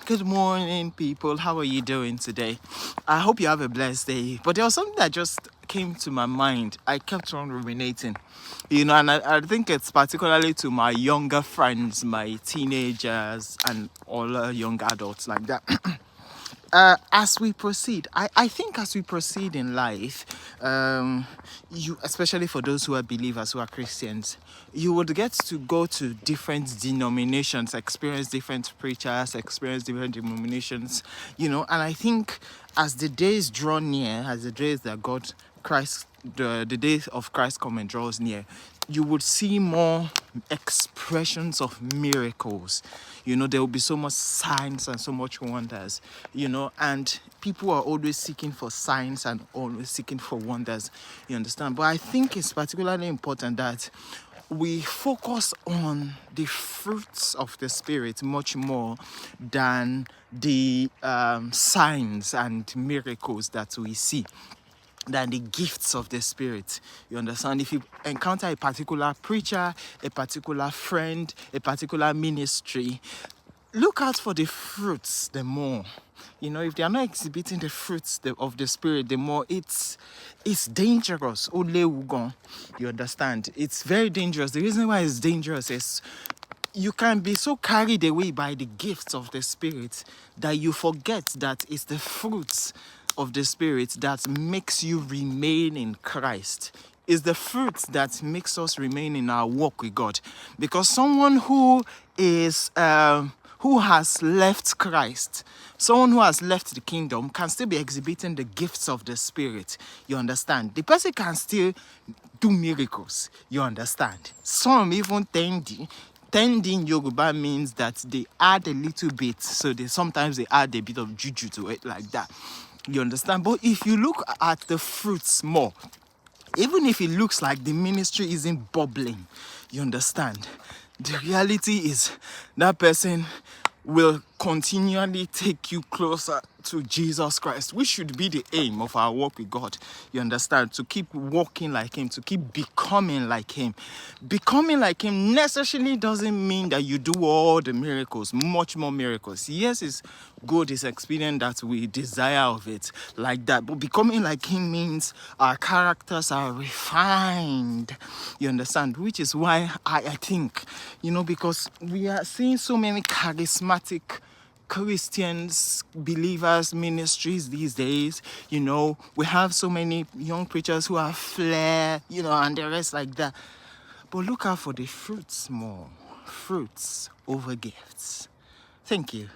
Good morning, people. How are you doing today? I hope you have a blessed day. But there was something that just came to my mind. I kept on ruminating, and I think it's particularly to my younger friends, my teenagers, and all young adults like that. As we proceed, I think as we proceed in life, you, especially for those who are believers, who are Christians, you would get to go to different denominations, experience different preachers, experience different denominations, and I think as the days draw near, as the days that the days of Christ come and draws near, you would see more expressions of miracles. There will be so much signs and so much wonders, and people are always seeking for signs and always seeking for wonders, you understand? But I think it's particularly important that we focus on the fruits of the Spirit much more than the signs and miracles that we see, than the gifts of the Spirit. You understand? If you encounter a particular preacher, a particular friend, a particular ministry, look out for the fruits the more. If they are not exhibiting the fruits of the Spirit, the more it's dangerous. You understand? It's very dangerous. The reason why it's dangerous is you can be so carried away by the gifts of the Spirit that you forget that it's the fruits of the Spirit that makes you remain in Christ. It's the fruits that makes us remain in our walk with God. Because someone who has left Christ, someone who has left the kingdom, can still be exhibiting the gifts of the Spirit. You understand? The person can still do miracles. You understand? Some even tending Yoruba means that they add a little bit. So sometimes they add a bit of juju to it like that. You understand? But if you look at the fruits more, even if it looks like the ministry isn't bubbling, you understand? The reality is that person will continually take you closer to Jesus Christ, which should be the aim of our walk with God. You understand? To keep walking like Him, to keep becoming like Him. Becoming like Him necessarily doesn't mean that you do all the miracles, much more miracles. Yes, it's good, it's expedient that we desire of it like that. But becoming like Him means our characters are refined. You understand? Which is why I think, because we are seeing so many charismatic Christians, believers, ministries these days. We have so many young preachers who have flair, and the rest like that. But look out for the fruits more. Fruits over gifts. Thank you.